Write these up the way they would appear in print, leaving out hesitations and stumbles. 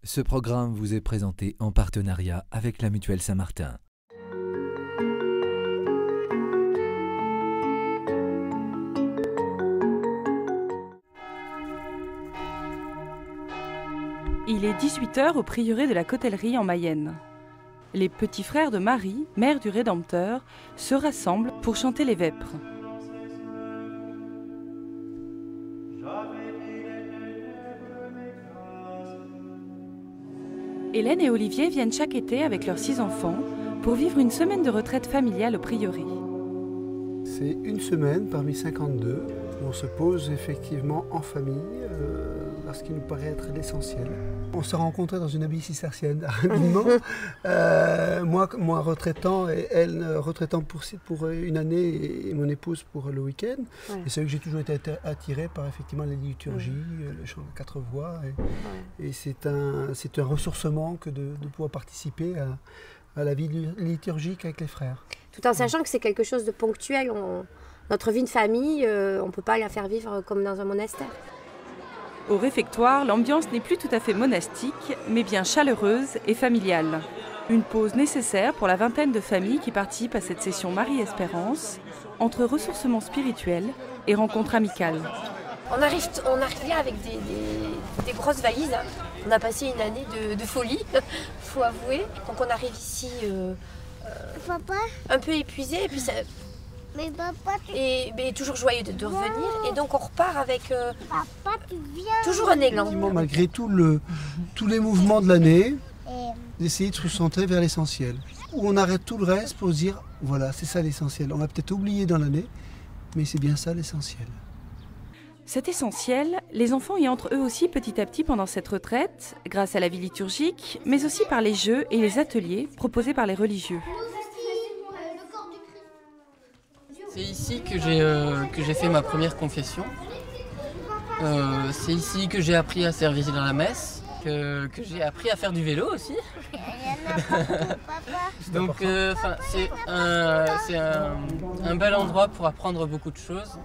Ce programme vous est présenté en partenariat avec la Mutuelle Saint-Martin. Il est 18h au prieuré de la Cotellerie en Mayenne. Les petits frères de Marie, mère du Rédempteur, se rassemblent pour chanter les vêpres. Hélène et Olivier viennent chaque été avec leurs 6 enfants pour vivre une semaine de retraite familiale au prieuré. C'est une semaine parmi 52 où on se pose effectivement en famille, ce qui nous paraît être l'essentiel. On se rencontrait dans une abbaye cistercienne rapidement, moi retraitant et elle retraitant pour une année et mon épouse pour le week-end. Ouais. Et c'est vrai que j'ai toujours été attiré par effectivement les liturgies, le chant à 4 voix. Et c'est un ressourcement que de pouvoir participer à la vie liturgique avec les frères. Tout en sachant que c'est quelque chose de ponctuel. Notre vie de famille, on ne peut pas la faire vivre comme dans un monastère. Au réfectoire, l'ambiance n'est plus tout à fait monastique, mais bien chaleureuse et familiale. Une pause nécessaire pour la vingtaine de familles qui participent à cette session Marie-Espérance, entre ressourcement spirituel et rencontres amicales. On arrive là avec des grosses valises. On a passé une année de folie, faut avouer. Donc on arrive ici un peu épuisé, et puis ça... Mais papa, mais toujours joyeux de revenir, et donc on repart avec papa, toujours un élan. Malgré tous les mouvements de l'année, d'essayer de se centrer vers l'essentiel. Où on arrête tout le reste pour se dire, voilà, c'est ça l'essentiel. On va peut-être oublier dans l'année, mais c'est bien ça l'essentiel. Cet essentiel, les enfants y entrent eux aussi petit à petit pendant cette retraite, grâce à la vie liturgique, mais aussi par les jeux et les ateliers proposés par les religieux. C'est ici que j'ai fait ma première confession. C'est ici que j'ai appris à servir dans la messe, que j'ai appris à faire du vélo aussi. Donc c'est un bel endroit pour apprendre beaucoup de choses.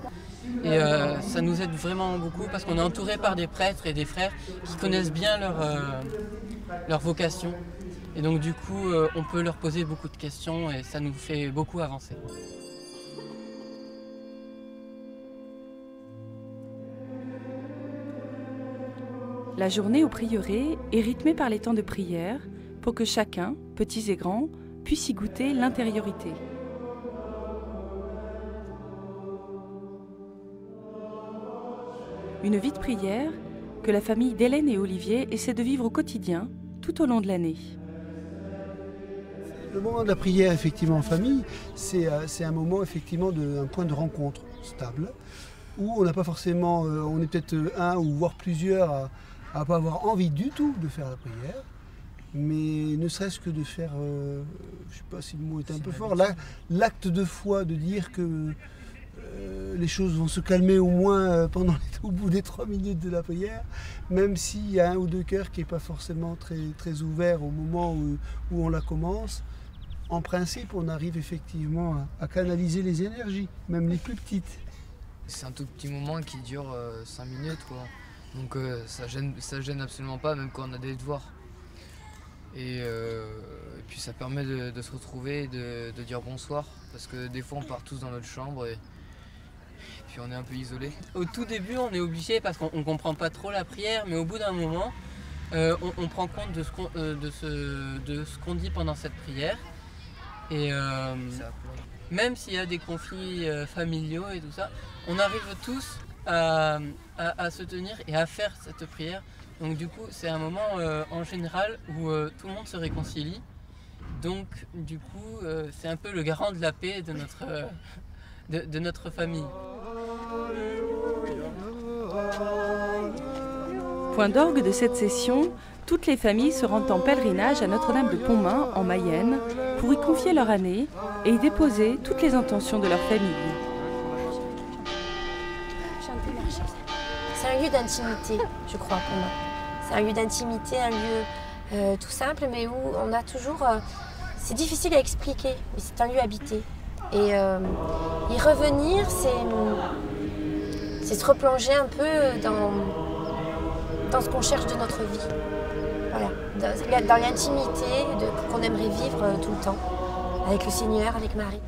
Et ça nous aide vraiment beaucoup parce qu'on est entouré par des prêtres et des frères qui connaissent bien leur vocation. Et donc du coup, on peut leur poser beaucoup de questions et ça nous fait beaucoup avancer. La journée au prieuré est rythmée par les temps de prière pour que chacun, petits et grands, puisse y goûter l'intériorité. Une vie de prière que la famille d'Hélène et Olivier essaie de vivre au quotidien, tout au long de l'année. Le moment de la prière, effectivement, en famille, c'est un moment, effectivement, un point de rencontre stable, où on n'a pas forcément, on est peut-être un ou voire plusieurs à ne pas avoir envie du tout de faire la prière, mais ne serait-ce que de faire, je ne sais pas si le mot est un peu fort, l'acte de foi, de dire que les choses vont se calmer au moins au bout des 3 minutes de la prière, même s'il y a un ou deux cœurs qui n'est pas forcément très ouvert au moment où on la commence. En principe, on arrive effectivement à canaliser les énergies, même les plus petites. C'est un tout petit moment qui dure 5 minutes, quoi. Donc ça gêne absolument pas, même quand on a des devoirs. Et puis ça permet de se retrouver et de dire bonsoir, parce que des fois on part tous dans notre chambre et puis on est un peu isolé. Au tout début, on est obligé parce qu'on ne comprend pas trop la prière, mais au bout d'un moment, on prend compte de ce qu'on dit pendant cette prière. Et même s'il y a des conflits familiaux et tout ça, on arrive tous à se tenir et à faire cette prière. Donc du coup, c'est un moment en général où tout le monde se réconcilie. Donc du coup, c'est un peu le garant de la paix de notre famille. Point d'orgue de cette session, toutes les familles se rendent en pèlerinage à Notre-Dame de Pontmain, en Mayenne, pour y confier leur année et y déposer toutes les intentions de leur famille. C'est un lieu d'intimité, je crois, pour moi. C'est un lieu d'intimité, un lieu tout simple, mais où on a toujours... c'est difficile à expliquer, mais c'est un lieu habité. Et y revenir, c'est se replonger un peu dans ce qu'on cherche de notre vie. Voilà. dans l'intimité qu'on aimerait vivre tout le temps, avec le Seigneur, avec Marie.